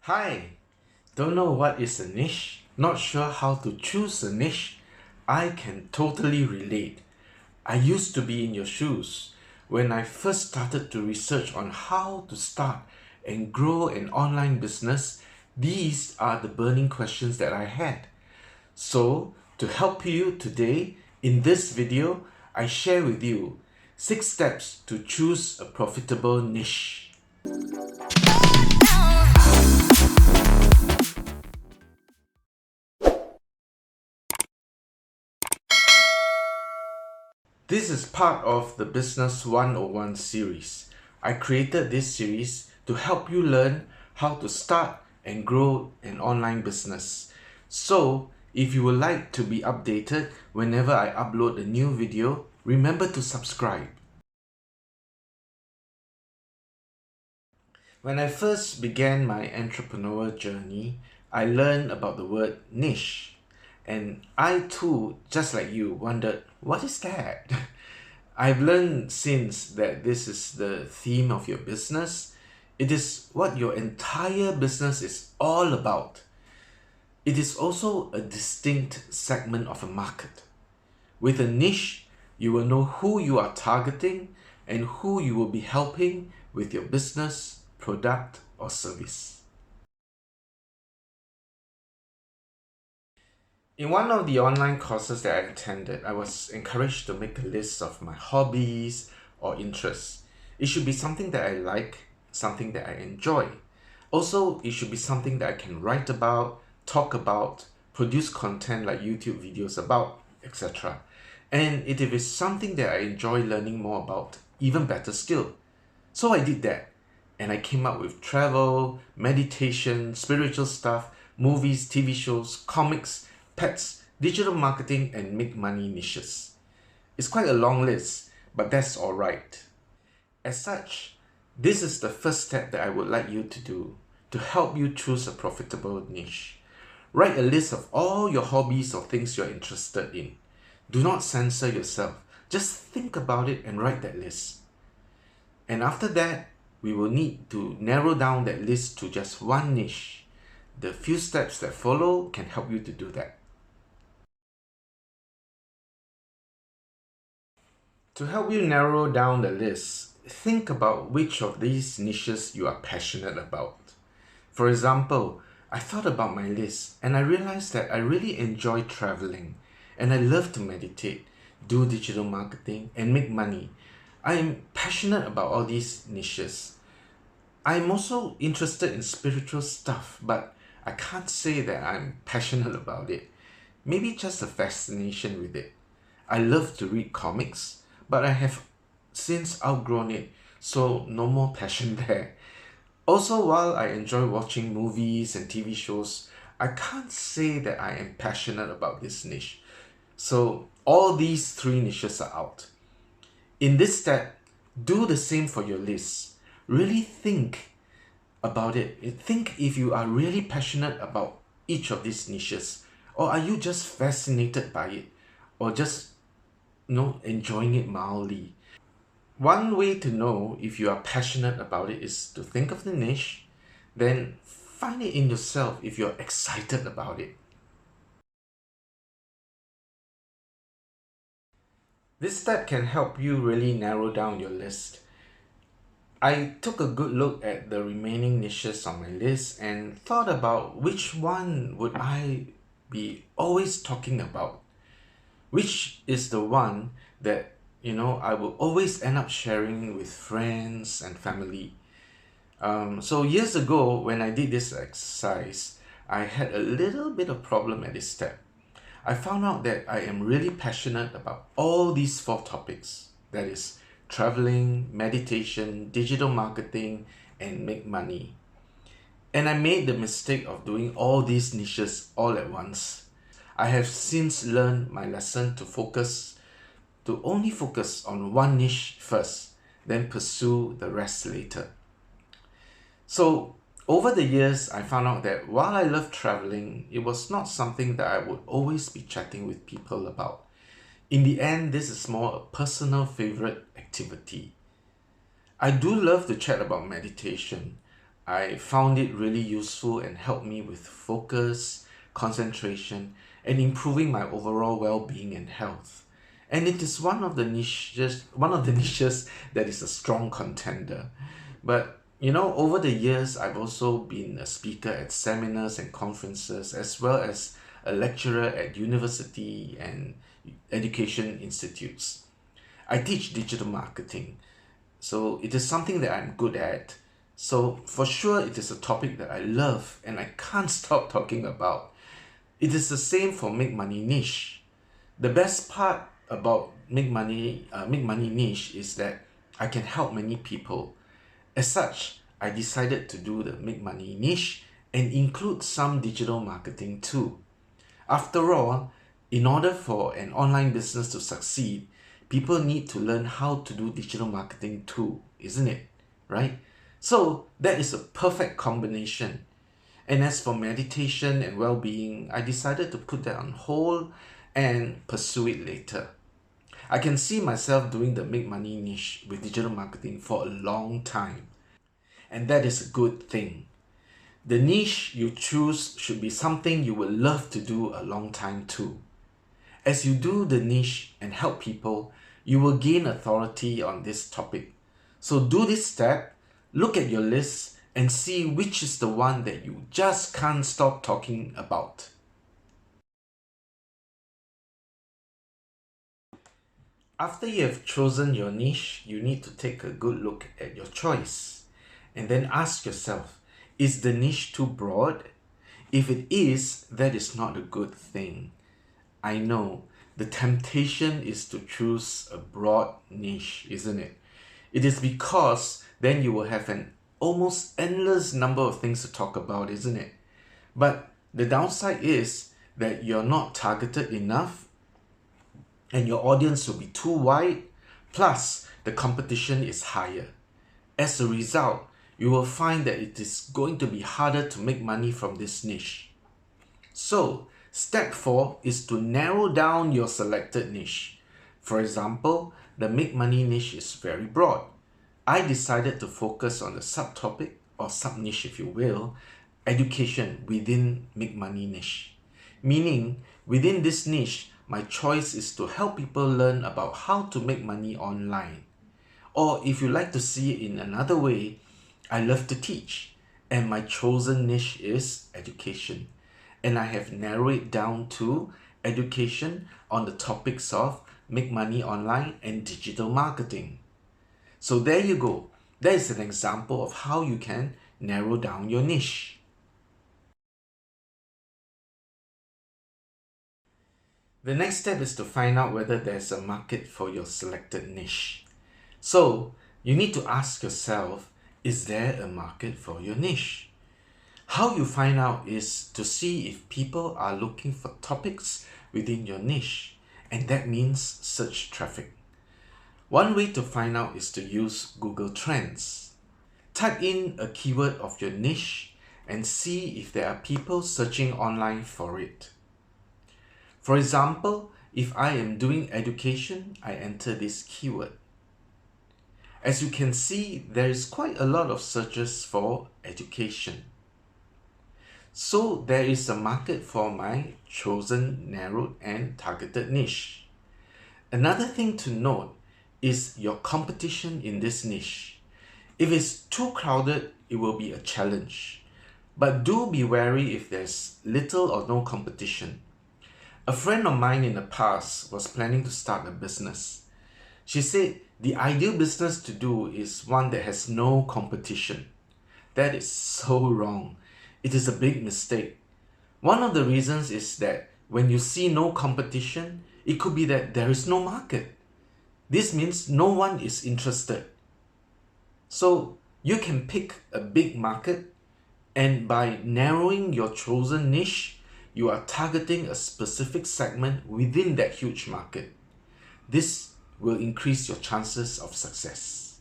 Hi, don't know what is a niche? Not sure how to choose a niche? I can totally relate. I used to be in your shoes when I first started to research on how to start and grow an online business. These are the burning questions that I had. So, to help you today, in this video, I share with you 6 steps to choose a profitable niche. This is part of the Business 101 series. I created this series to help you learn how to start and grow an online business. So, if you would like to be updated whenever I upload a new video, remember to subscribe. When I first began my entrepreneurial journey, I learned about the word niche. And I too, just like you, wondered, what is that? I've learned since that this is the theme of your business. It is what your entire business is all about. It is also a distinct segment of a market. With a niche, you will know who you are targeting and who you will be helping with your business, product, or service. In one of the online courses that I attended, I was encouraged to make a list of my hobbies or interests. It should be something that I like, something that I enjoy. Also, it should be something that I can write about, talk about, produce content like YouTube videos about, etc. And if it is something that I enjoy learning more about, even better still. So I did that, and I came up with travel, meditation, spiritual stuff, movies, TV shows, comics, pets, digital marketing, and make money niches. It's quite a long list, but that's alright. As such, this is the first step that I would like you to do to help you choose a profitable niche. Write a list of all your hobbies or things you're interested in. Do not censor yourself. Just think about it and write that list. And after that, we will need to narrow down that list to just one niche. The few steps that follow can help you to do that. To help you narrow down the list, think about which of these niches you are passionate about. For example, I thought about my list and I realized that I really enjoy traveling and I love to meditate, do digital marketing, and make money. I am passionate about all these niches. I'm also interested in spiritual stuff, but I can't say that I'm passionate about it. Maybe just a fascination with it. I love to read comics, but I have since outgrown it, so no more passion there. Also, while I enjoy watching movies and TV shows, I can't say that I am passionate about this niche. So all these 3 niches are out. In this step, do the same for your list. Really think about it. Think if you are really passionate about each of these niches, or are you just fascinated by it, or just enjoying it mildly. One way to know if you are passionate about it is to think of the niche, then find it in yourself if you're excited about it. This step can help you really narrow down your list. I took a good look at the remaining niches on my list and thought about which one would I be always talking about. Which is the one that I will always end up sharing with friends and family. So years ago, when I did this exercise, I had a little bit of problem at this step. I found out that I am really passionate about all these 4 topics. That is traveling, meditation, digital marketing, and make money. And I made the mistake of doing all these niches all at once. I have since learned my lesson to only focus on one niche first, then pursue the rest later. So over the years, I found out that while I love traveling, it was not something that I would always be chatting with people about. In the end, this is more a personal favorite activity. I do love to chat about meditation. I found it really useful and helped me with focus, concentration, and improving my overall well-being and health. And it is one of the niches that is a strong contender. But over the years, I've also been a speaker at seminars and conferences, as well as a lecturer at university and education institutes. I teach digital marketing, so it is something that I'm good at. So for sure, it is a topic that I love and I can't stop talking about. It is the same for Make Money Niche. The best part about Make Money Niche is that I can help many people. As such, I decided to do the Make Money Niche and include some digital marketing too. After all, in order for an online business to succeed, people need to learn how to do digital marketing too, isn't it? Right? So that is a perfect combination. And as for meditation and well-being, I decided to put that on hold and pursue it later. I can see myself doing the Make Money Niche with digital marketing for a long time. And that is a good thing. The niche you choose should be something you will love to do a long time too. As you do the niche and help people, you will gain authority on this topic. So do this step, look at your list and see which is the one that you just can't stop talking about. After you have chosen your niche, you need to take a good look at your choice and then ask yourself, is the niche too broad? If it is, that is not a good thing. I know the temptation is to choose a broad niche, isn't it? It is because then you will have an almost endless number of things to talk about, isn't it? But the downside is that you're not targeted enough and your audience will be too wide, plus the competition is higher. As a result, you will find that it is going to be harder to make money from this niche. So, step 4 is to narrow down your selected niche. For example, the Make Money niche is very broad. I decided to focus on the subtopic or sub-niche, if you will, education within Make Money niche. Meaning, within this niche, my choice is to help people learn about how to make money online. Or if you like to see it in another way, I love to teach, and my chosen niche is education. And I have narrowed it down to education on the topics of make money online and digital marketing. So there you go. That is an example of how you can narrow down your niche. The next step is to find out whether there's a market for your selected niche. So you need to ask yourself, is there a market for your niche? How you find out is to see if people are looking for topics within your niche, and that means search traffic. One way to find out is to use Google Trends. Type in a keyword of your niche and see if there are people searching online for it. For example, if I am doing education, I enter this keyword. As you can see, there is quite a lot of searches for education. So there is a market for my chosen, narrowed and targeted niche. Another thing to note is your competition in this niche. If it's too crowded, it will be a challenge. But do be wary if there's little or no competition. A friend of mine in the past was planning to start a business. She said the ideal business to do is one that has no competition. That is so wrong. It is a big mistake. One of the reasons is that when you see no competition, it could be that there is no market. This means no one is interested. So you can pick a big market, and by narrowing your chosen niche, you are targeting a specific segment within that huge market. This will increase your chances of success.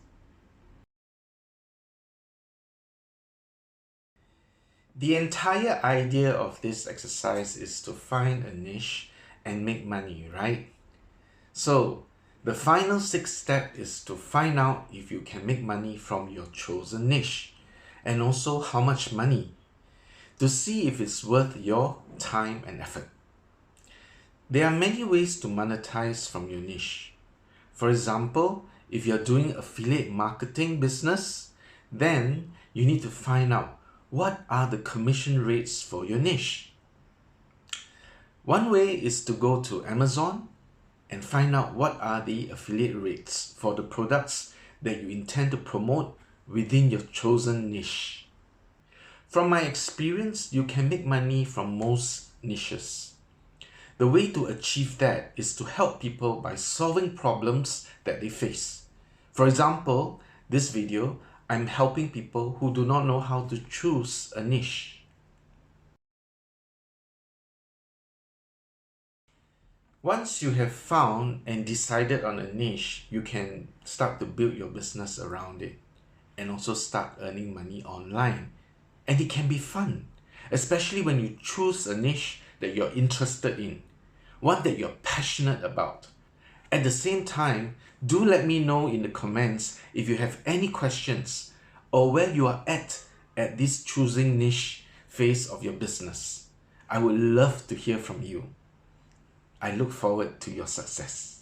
The entire idea of this exercise is to find a niche and make money, right? So the final 6th step is to find out if you can make money from your chosen niche. and also how much money, to see if it's worth your time and effort. There are many ways to monetize from your niche. For example, if you're doing affiliate marketing business, then you need to find out what are the commission rates for your niche. One way is to go to Amazon and find out what are the affiliate rates for the products that you intend to promote within your chosen niche. From my experience, you can make money from most niches. The way to achieve that is to help people by solving problems that they face. For example, this video, I'm helping people who do not know how to choose a niche. Once you have found and decided on a niche, you can start to build your business around it and also start earning money online. And it can be fun, especially when you choose a niche that you're interested in, one that you're passionate about. At the same time, do let me know in the comments if you have any questions or where you are at this choosing niche phase of your business. I would love to hear from you. I look forward to your success.